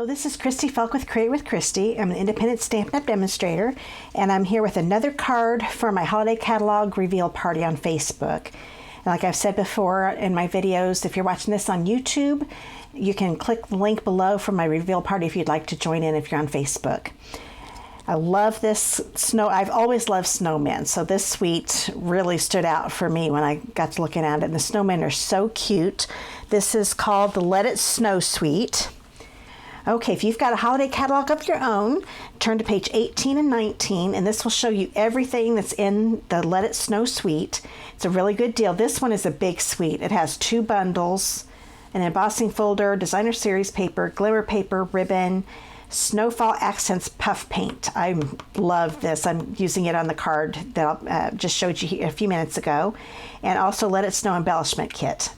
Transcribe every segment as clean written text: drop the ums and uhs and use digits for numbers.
This is Christy Fulk with Create with Christy. I'm an independent Stampin' Up! Demonstrator, and I'm here with another card for my holiday catalog reveal party on Facebook. And like I've said before in my videos, if you're watching this on YouTube, you can click the link below for my reveal party if you'd like to join in if you're on Facebook. I love this I've always loved Snowman, so this suite really stood out for me when I got to looking at it. And the snowmen are so cute. This is called the Let It Snow Suite. Okay, if you've got a holiday catalog of your own, turn to page 18 and 19, and this will show you everything that's in the Let It Snow suite. It's a really good deal. This one is a big suite. It has 2 bundles, an embossing folder, designer series paper, glimmer paper, ribbon, Snowfall Accents Puff Paint. I love this. I'm using it on the card that I just showed you a few minutes ago, and also Let It Snow Embellishment Kit.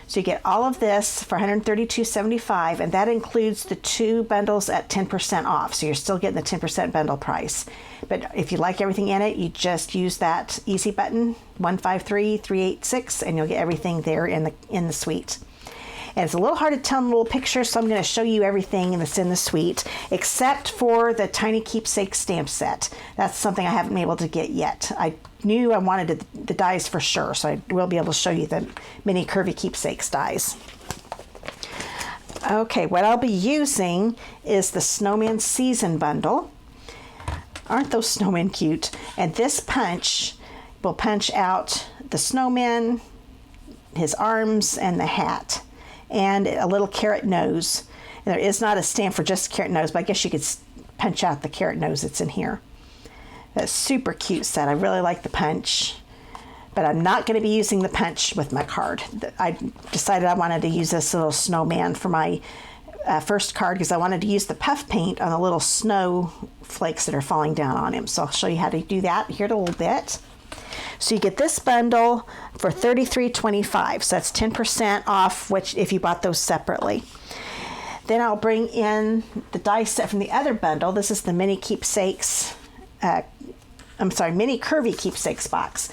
So you get all of this for $132.75, and that includes the 2 bundles at 10% off. So you're still getting the 10% bundle price. But if you like everything in it, you just use that easy button, 153386, and you'll get everything there in the suite. And it's a little hard to tell in little pictures, so I'm going to show you everything that's in the suite, except for the tiny keepsake stamp set. That's something I haven't been able to get yet. I knew I wanted the dies for sure, so I will be able to show you the mini curvy keepsakes dies. Okay, what I'll be using is the Snowman Season Bundle. Aren't those snowmen cute? And this punch will punch out the snowman, his arms, and the hat, and a little carrot nose. And there is not a stamp for just carrot nose, but I guess you could punch out the carrot nose that's in here. That's super cute set. I really like the punch, but I'm not going to be using the punch with my card. I decided I wanted to use this little snowman for my first card because I wanted to use the puff paint on the little snowflakes that are falling down on him. So I'll show you how to do that here in a little bit. So you get this bundle for $33.25. So that's 10% off, which if you bought those separately. Then I'll bring in the die set from the other bundle. This is the mini keepsakes. Mini curvy keepsakes box.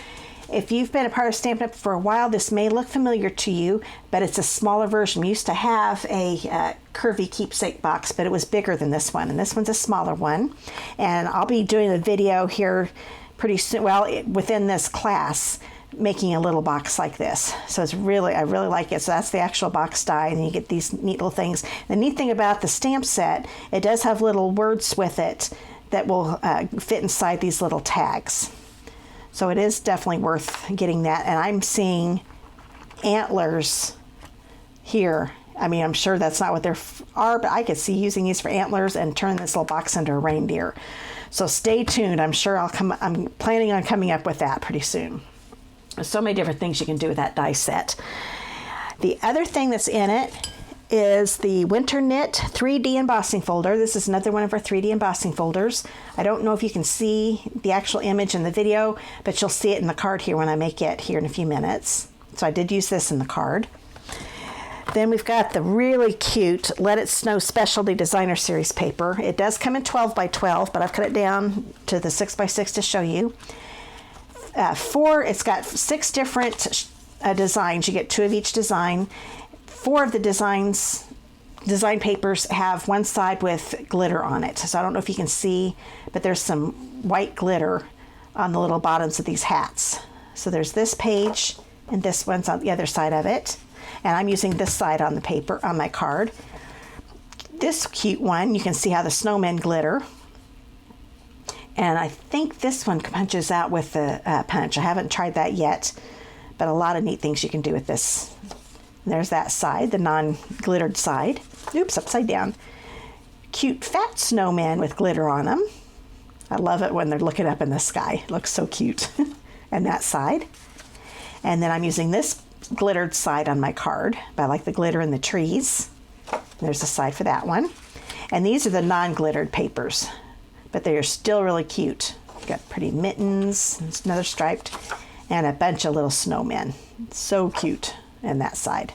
If you've been a part of Stampin' Up! For a while, this may look familiar to you, but it's a smaller version. We used to have a curvy keepsake box, but it was bigger than this one, and this one's a smaller one. And I'll be doing a video here pretty soon, within this class, making a little box like this. So I really like it. So that's the actual box die, and you get these neat little things. The neat thing about the stamp set, it does have little words with it that will fit inside these little tags. So it is definitely worth getting that. And I'm seeing antlers here. I mean, I'm sure that's not what they are, but I could see using these for antlers and turning this little box into a reindeer. So stay tuned. I'm sure I'm planning on coming up with that pretty soon. There's so many different things you can do with that die set. The other thing that's in it is the Winter Knit 3D embossing folder. This is another one of our 3D embossing folders. I don't know if you can see the actual image in the video, but you'll see it in the card here when I make it here in a few minutes. So I did use this in the card. Then we've got the really cute Let It Snow Specialty Designer Series paper. It does come in 12 by 12, but I've cut it down to the 6 by 6 to show you. It's got 6 different designs. You get 2 of each design. 4 of the design papers have one side with glitter on it. So I don't know if you can see, but there's some white glitter on the little bottoms of these hats. So there's this page, and this one's on the other side of it. And I'm using this side on the paper, on my card. This cute one, you can see how the snowmen glitter. And I think this one punches out with the punch. I haven't tried that yet, but a lot of neat things you can do with this. And there's that side, the non-glittered side. Oops, upside down. Cute fat snowmen with glitter on them. I love it when they're looking up in the sky. It looks so cute. And that side. And then I'm using this glittered side on my card, but I like the glitter in the trees. There's a side for that one. And these are the non-glittered papers, but they are still really cute. Got pretty mittens, another striped, and a bunch of little snowmen. So cute. And that side.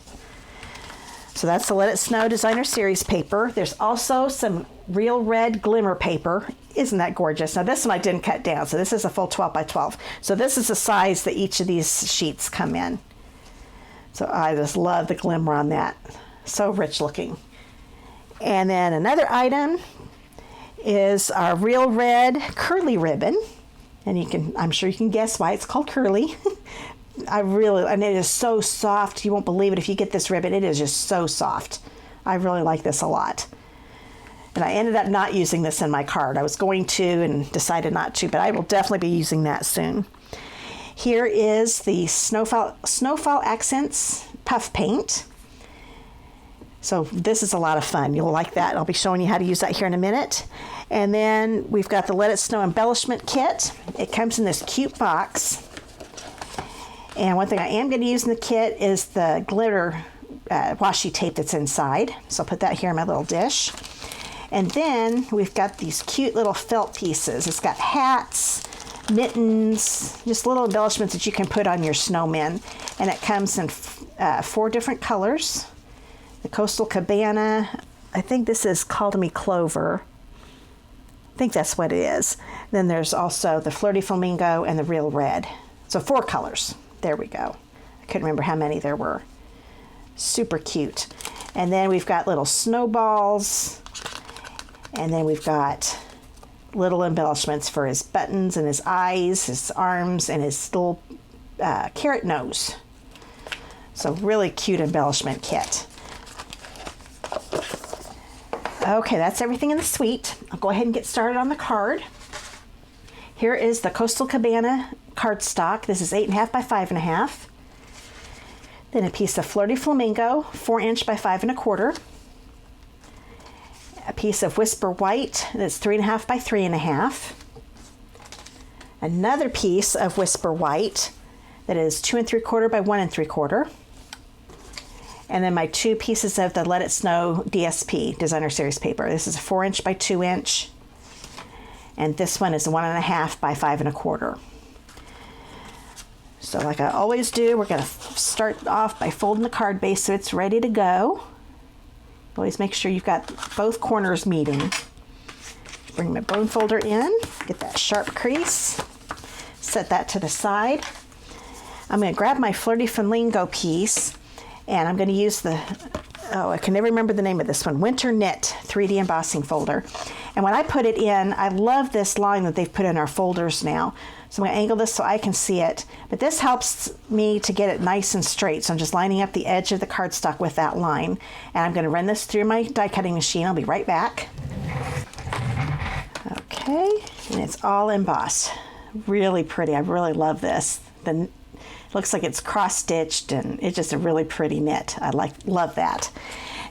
So that's the Let It Snow Designer Series paper. There's also some real red glimmer paper. Isn't that gorgeous? Now this one I didn't cut down, so this is a full 12 by 12. So this is the size that each of these sheets come in. So I just love the glimmer on that. So rich looking. And then another item is our real red curly ribbon. And I'm sure you can guess why it's called curly. And it is so soft. You won't believe it if you get this ribbon. It is just so soft. I really like this a lot. And I ended up not using this in my card. I was going to and decided not to, but I will definitely be using that soon. Here is the Snowfall Accents Puff Paint. So this is a lot of fun. You'll like that. I'll be showing you how to use that here in a minute. And then we've got the Let It Snow Embellishment Kit. It comes in this cute box. And one thing I am going to use in the kit is the glitter washi tape that's inside. So I'll put that here in my little dish. And then we've got these cute little felt pieces. It's got hats, mittens, just little embellishments that you can put on your snowmen. And it comes in 4 different colors. The Coastal Cabana, I think this is Called Me Clover. I think that's what it is. Then there's also the Flirty Flamingo and the Real Red. So 4 colors. There we go. I couldn't remember how many there were. Super cute. And then we've got little snowballs. And then we've got little embellishments for his buttons and his eyes, his arms, and his little carrot nose. So really cute embellishment kit. Okay, that's everything in the suite. I'll go ahead and get started on the card. Here is the Coastal Cabana cardstock. This is 8.5 by 5.5. Then a piece of Flirty Flamingo, 4" by 5 1/4. A piece of Whisper White that's 3.5 by 3.5. Another piece of Whisper White that is 2 3/4 by 1 3/4. And then my 2 pieces of the Let It Snow DSP, Designer Series paper. This is a 4" by 2". And this one is 1.5 by 5 1/4. So like I always do, we're going to start off by folding the card base so it's ready to go. Always make sure you've got both corners meeting. Bring my bone folder in, get that sharp crease, set that to the side. I'm going to grab my Flirty Flamingo piece, and I'm going to use I can never remember the name of this one, Winter Knit 3D Embossing Folder. And when I put it in, I love this line that they've put in our folders now. So I'm going to angle this so I can see it. But this helps me to get it nice and straight. So I'm just lining up the edge of the cardstock with that line. And I'm going to run this through my die cutting machine. I'll be right back. Okay, and it's all embossed. Really pretty. I really love this. It looks like it's cross-stitched, and it's just a really pretty knit. Love that.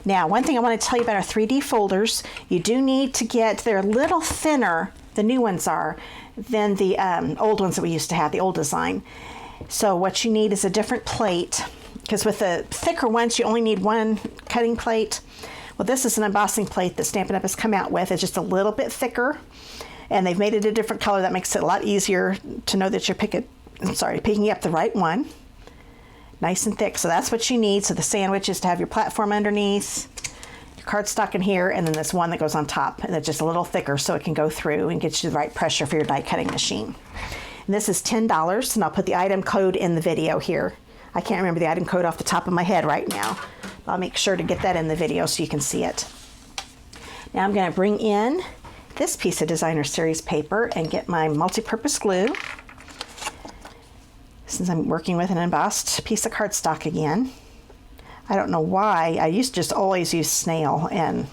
Now, one thing I want to tell you about our 3D folders, you do need to they're a little thinner, the new ones are, than the old ones that we used to have, the old design. So what you need is a different plate, because with the thicker ones, you only need 1 cutting plate. Well, this is an embossing plate that Stampin' Up! Has come out with. It's just a little bit thicker, and they've made it a different color. That makes it a lot easier to know that you're picking up the right one. Nice and thick, so that's what you need. So the sandwich is to have your platform underneath, your cardstock in here, and then this one that goes on top, and it's just a little thicker so it can go through and get you the right pressure for your die cutting machine. And this is $10, and I'll put the item code in the video here. I can't remember the item code off the top of my head right now. I'll make sure to get that in the video so you can see it. Now I'm going to bring in this piece of Designer Series paper and get my multi-purpose glue. Since I'm working with an embossed piece of cardstock again. I don't know why. I used to just always use snail, and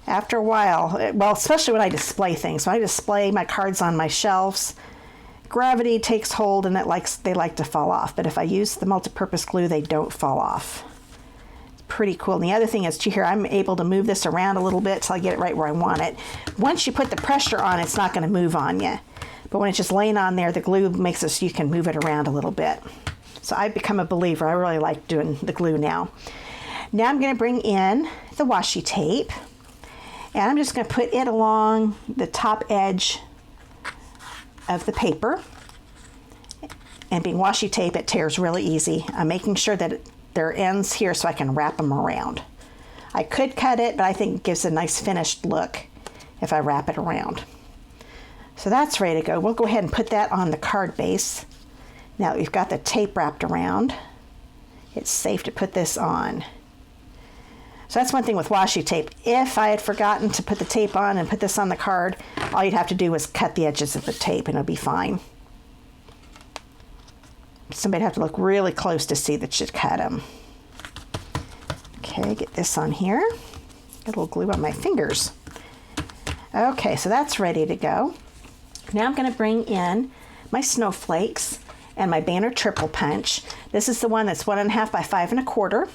after a while, well, especially when I display things. When I display my cards on my shelves, gravity takes hold and they like to fall off. But if I use the multi-purpose glue, they don't fall off. It's pretty cool. And the other thing is, here I'm able to move this around a little bit till I get it right where I want it. Once you put the pressure on, it's not going to move on you. But when it's just laying on there, the glue makes it so you can move it around a little bit. So I've become a believer. I really like doing the glue now. Now I'm going to bring in the washi tape, and I'm just going to put it along the top edge of the paper. And being washi tape, it tears really easy. I'm making sure that there are ends here so I can wrap them around. I could cut it, but I think it gives a nice finished look if I wrap it around. So that's ready to go. We'll go ahead and put that on the card base. Now that we've got the tape wrapped around, it's safe to put this on. So that's one thing with washi tape. If I had forgotten to put the tape on and put this on the card, all you'd have to do was cut the edges of the tape and it'll be fine. Somebody'd have to look really close to see that you cut them. Okay, get this on here. Got a little glue on my fingers. Okay, so that's ready to go. Now I'm going to bring in my snowflakes and my banner triple punch. This is the one that's 1.5 by 5 1/4.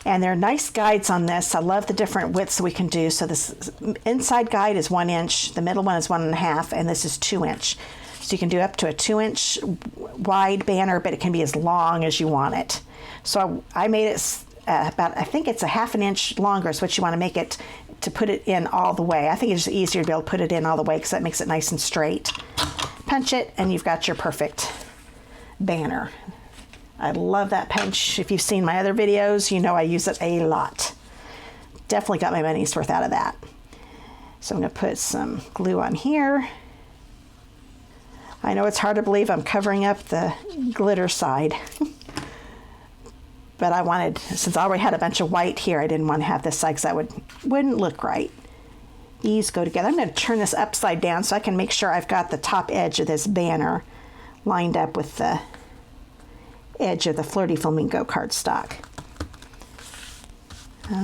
And there are nice guides on this. I love the different widths we can do. So this inside guide is 1 inch, the middle one is 1.5, and this is 2 inch. So you can do up to a 2 inch wide banner, but it can be as long as you want it. So I made it about, I think it's a 1/2 inch longer is what you want to make it to put it in all the way. I think it's just easier to be able to put it in all the way because that makes it nice and straight. Punch it and you've got your perfect banner. I love that punch. If you've seen my other videos, you know I use it a lot. Definitely got my money's worth out of that. So I'm going to put some glue on here. I know it's hard to believe I'm covering up the glitter side. But I wanted, since I already had a bunch of white here, I didn't want to have this side because that wouldn't look right. These go together. I'm going to turn this upside down so I can make sure I've got the top edge of this banner lined up with the edge of the Flirty Flamingo cardstock.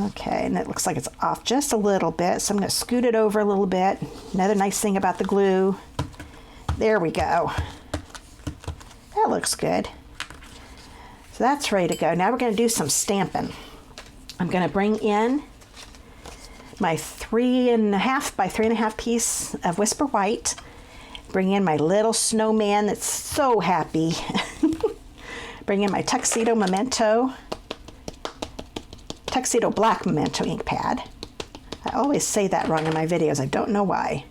Okay, and it looks like it's off just a little bit, so I'm going to scoot it over a little bit. Another nice thing about the glue. There we go. That looks good. So that's ready to go. Now we're going to do some stamping. I'm going to bring in my 3.5 by 3.5 piece of Whisper White. Bring in my little snowman that's so happy. Bring in my Tuxedo Black Memento ink pad. I always say that wrong in my videos. I don't know why.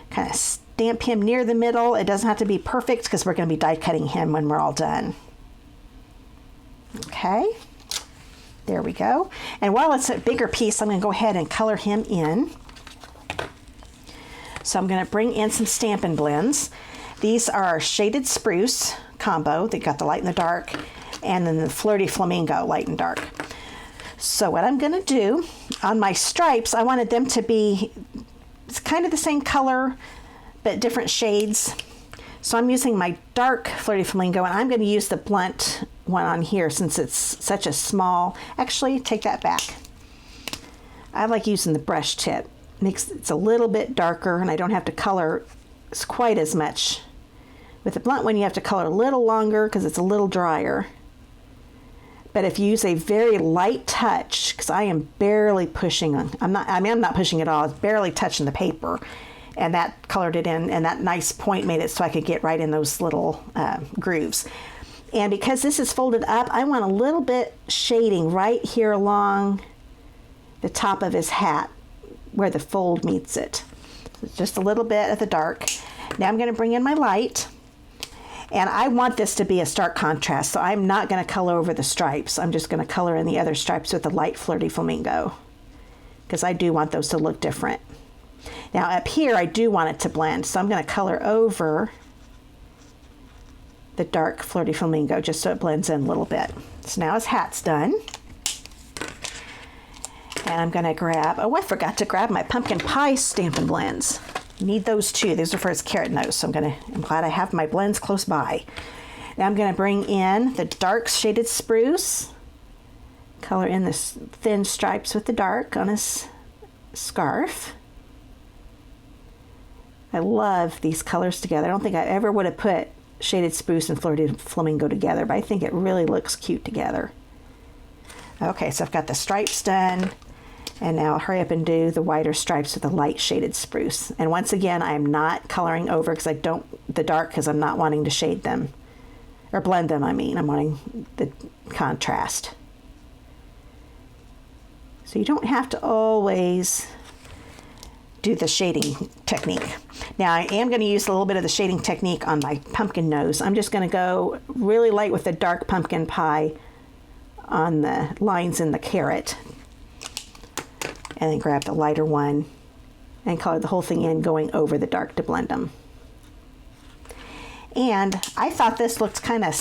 Kind of stamp him near the middle. It doesn't have to be perfect because we're going to be die cutting him when we're all done. Okay, there we go. And while it's a bigger piece, I'm going to go ahead and color him in. So I'm going to bring in some Stampin' Blends. These are Shaded Spruce combo. They got the light and the dark, and then the Flirty Flamingo light and dark. So what I'm going to do on my stripes, I wanted them to be it's kind of the same color, but different shades. So I'm using my dark Flirty Flamingo, and I'm going to use the blunt one on here since it's such a small, actually take that back. I like using the brush tip. It's a little bit darker and I don't have to color quite as much. With the blunt one you have to color a little longer because it's a little drier. But if you use a very light touch, because I am barely pushing on, I'm not pushing at all, it's barely touching the paper. And that colored it in, and that nice point made it so I could get right in those little grooves. And because this is folded up, I want a little bit shading right here along the top of his hat where the fold meets it. So just a little bit of the dark. Now I'm going to bring in my light. And I want this to be a stark contrast, so I'm not going to color over the stripes. I'm just going to color in the other stripes with the light Flirty Flamingo, because I do want those to look different. Now up here I do want it to blend, so I'm going to color over the dark Flirty Flamingo just so it blends in a little bit. So now his hat's done. And I'm going to grab, oh, I forgot to grab my pumpkin pie Stampin' Blends. Need those too. These are for his carrot nose, so I'm glad I have my blends close by. Now I'm going to bring in the dark Shaded Spruce, color in the thin stripes with the dark on his scarf. I love these colors together. I don't think I ever would have put Shaded Spruce and Flirty Flamingo together, but I think it really looks cute together. Okay, so I've got the stripes done, and now I'll hurry up and do the wider stripes with the light Shaded Spruce. And once again, I am not coloring over because I'm not wanting to shade them, or blend them, I'm wanting the contrast. So you don't have to always do the shading technique. Now I am going to use a little bit of the shading technique on my pumpkin nose. I'm just going to go really light with the dark pumpkin pie on the lines in the carrot, and then grab the lighter one and color the whole thing in, going over the dark to blend them. And I thought this looked kind of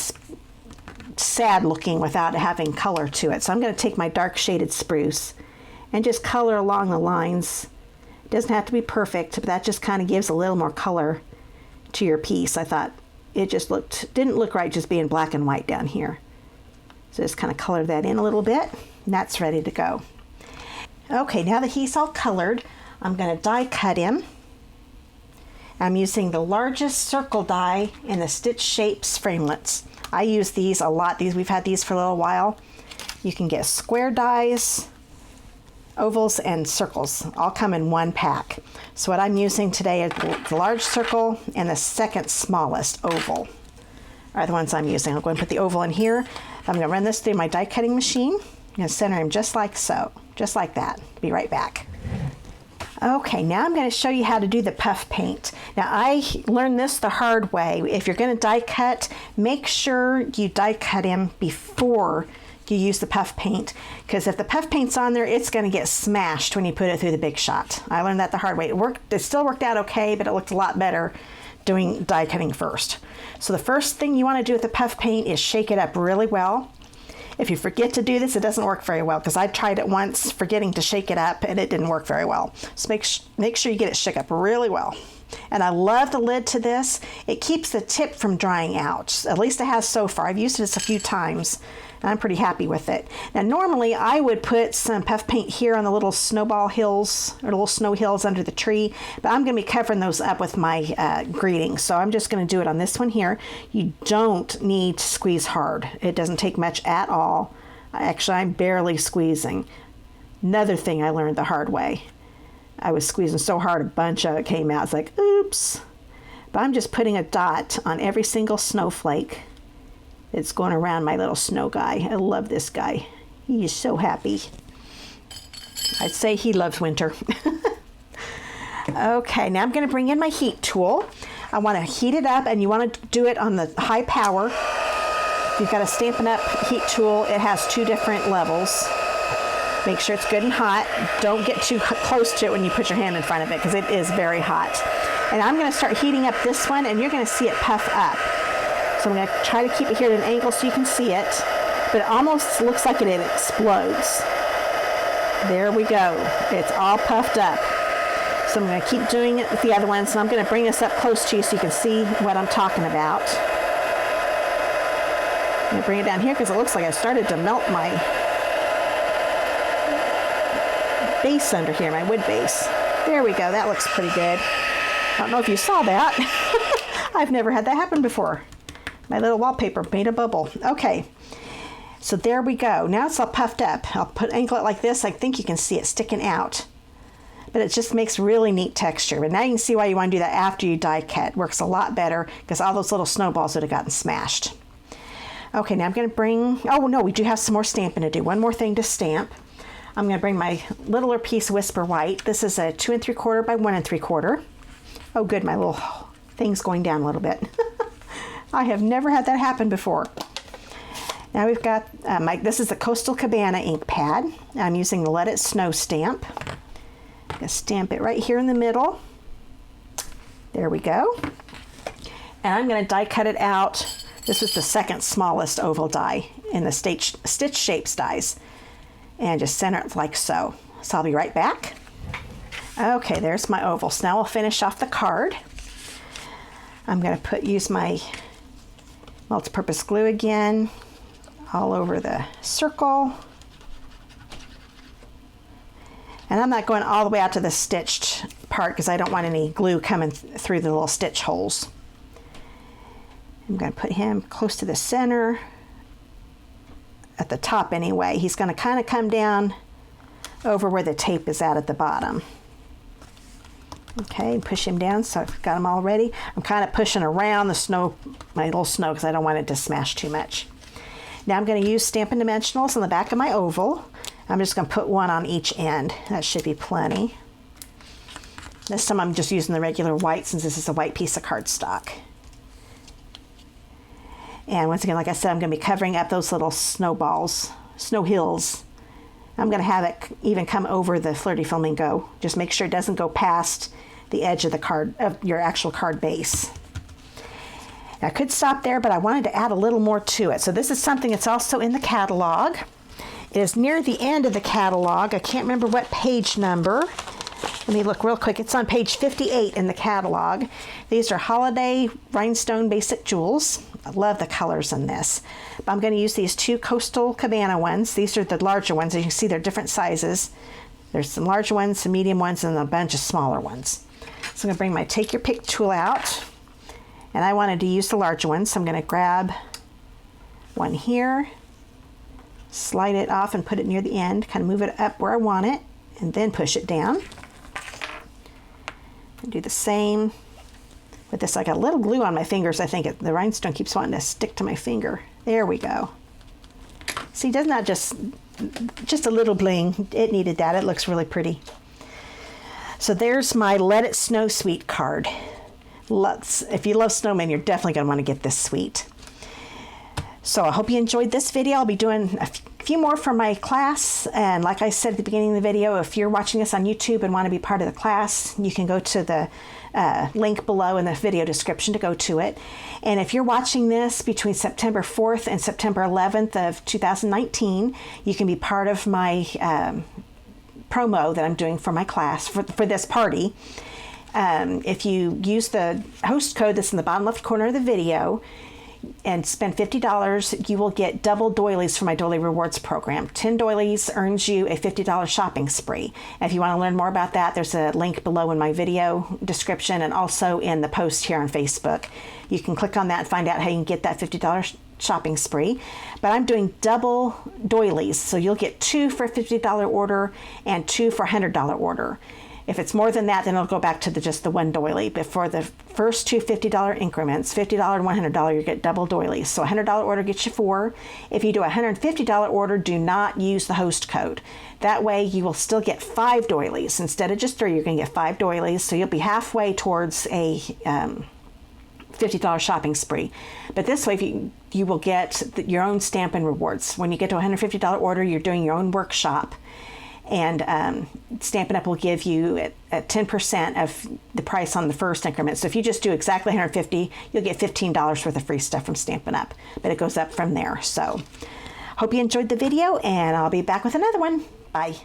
sad looking without having color to it, so I'm going to take my dark Shaded Spruce and just color along the lines. It doesn't have to be perfect, but that just kind of gives a little more color to your piece. I thought it just didn't look right just being black and white down here. So just kind of color that in a little bit, and that's ready to go. Okay, now that he's all colored, I'm going to die cut him. I'm using the largest circle die in the Stitch Shapes framelits. I use these a lot. We've had these for a little while. You can get square dies, ovals, and circles. All come in one pack. So what I'm using today is the large circle and the second smallest oval are the ones I'm using. I'm going to put the oval in here. I'm going to run this through my die cutting machine. I'm going to center him just like so, just like that. Be right back. Okay, now I'm going to show you how to do the puff paint. Now I learned this the hard way. If you're going to die cut, make sure you die cut him before you use the puff paint, because if the puff paint's on there, it's going to get smashed when you put it through the Big Shot. I learned that the hard way. It still worked out okay, but it looked a lot better doing die cutting first. So the first thing you want to do with the puff paint is shake it up really well. If you forget to do this, it doesn't work very well, because I tried it once forgetting to shake it up and it didn't work very well. So make sure you get it shook up really well. And I love the lid to this. It keeps the tip from drying out. At least it has so far. I've used this a few times and I'm pretty happy with it. Now normally I would put some puff paint here on the little snowball hills or little snow hills under the tree, but I'm going to be covering those up with my greetings. So I'm just going to do it on this one here. You don't need to squeeze hard. It doesn't take much at all. Actually, I'm barely squeezing. Another thing I learned the hard way. I was squeezing so hard a bunch of it came out. It's like, oops. But I'm just putting a dot on every single snowflake. It's going around my little snow guy. I love this guy. He is so happy. I'd say he loves winter. Okay, now I'm going to bring in my heat tool. I want to heat it up, and you want to do it on the high power. You've got a Stampin' Up heat tool. It has 2 different levels. Make sure it's good and hot. Don't get too close to it when you put your hand in front of it, because it is very hot. And I'm going to start heating up this one, and you're going to see it puff up. So I'm going to try to keep it here at an angle so you can see it, but it almost looks like it explodes. There we go. It's all puffed up. So I'm going to keep doing it with the other ones, and I'm going to bring this up close to you so you can see what I'm talking about. I'm going to bring it down here because it looks like I started to melt my base under here, my wood base. There we go. That looks pretty good. I don't know if you saw that. I've never had that happen before. My little wallpaper made a bubble. Okay, so there we go. Now it's all puffed up. I'll angle it like this. I think you can see it sticking out. But it just makes really neat texture. But now you can see why you want to do that after you die cut. Works a lot better because all those little snowballs would have gotten smashed. Okay, now I'm going to bring... Oh, no, we do have some more stamping to do. One more thing to stamp. I'm going to bring my littler piece Whisper White. This is a 2 3/4 by 1 3/4. Oh, good, my little thing's going down a little bit. I have never had that happen before. Now we've got, this is the Coastal Cabana ink pad. I'm using the Let It Snow stamp. I'm going to stamp it right here in the middle. There we go. And I'm going to die cut it out. This is the second smallest oval die in the Stitch Shapes dies. And just center it like so. So I'll be right back. Okay, there's my oval. So now we'll finish off the card. I'm going to use my multi-purpose glue again all over the circle. And I'm not going all the way out to the stitched part because I don't want any glue coming through the little stitch holes. I'm going to put him close to the center at the top anyway. He's going to kind of come down over where the tape is at the bottom. Okay, push him down so I've got him all ready. I'm kind of pushing around the snow, my little snow, because I don't want it to smash too much. Now I'm going to use Stampin' Dimensionals on the back of my oval. I'm just going to put one on each end. That should be plenty. This time I'm just using the regular white since this is a white piece of cardstock. And once again, like I said, I'm going to be covering up those little snowballs, snow hills. I'm going to have it even come over the Flirty Flamingo. Just make sure it doesn't go past the edge of the card, of your actual card base. Now, I could stop there, but I wanted to add a little more to it. So this is something that's also in the catalog. is near the end of the catalog. I can't remember what page number. Let me look real quick. It's on page 58 in the catalog. These are Holiday Rhinestone Basic Jewels. I love the colors in this. But I'm going to use these 2 Coastal Cabana ones. These are the larger ones. As you can see, they're different sizes. There's some larger ones, some medium ones, and a bunch of smaller ones. So I'm going to bring my Take Your Pick tool out. And I wanted to use the larger ones, so I'm going to grab one here, slide it off and put it near the end, kind of move it up where I want it, and then push it down. And do the same with this. I got a little glue on my fingers. I think the rhinestone keeps wanting to stick to my finger. There we go. See, doesn't that just a little bling? It needed that. It looks really pretty. So there's my Let It Snow Suite card. If you love snowmen, you're definitely going to want to get this suite. So I hope you enjoyed this video. I'll be doing a few more for my class. And like I said at the beginning of the video, if you're watching this on YouTube and want to be part of the class, you can go to the link below in the video description to go to it. And if you're watching this between September 4th and September 11th of 2019, you can be part of my promo that I'm doing for my class for this party. If you use the host code that's in the bottom left corner of the video and spend $50, you will get double doilies for my doily rewards program. 10 doilies earns you a $50 shopping spree. And if you want to learn more about that, there's a link below in my video description and also in the post here on Facebook. You can click on that and find out how you can get that $50 shopping spree. But I'm doing double doilies, so you'll get 2 for a $50 order and 2 for a $100 order. If it's more than that, then it'll go back to just the 1 doily. But for the first 2 $50 increments, $50 and $100, you get double doilies. So a $100 order gets you 4. If you do a $150 order, do not use the host code. That way you will still get 5 doilies. Instead of just 3, you're going to get 5 doilies. So you'll be halfway towards a $50 shopping spree. But this way you will get your own Stampin' rewards. When you get to a $150 order, you're doing your own workshop. And Stampin' Up will give you at 10% of the price on the first increment. So if you just do exactly $150, you'll get $15 worth of free stuff from Stampin' Up. But it goes up from there. So hope you enjoyed the video, and I'll be back with another one. Bye.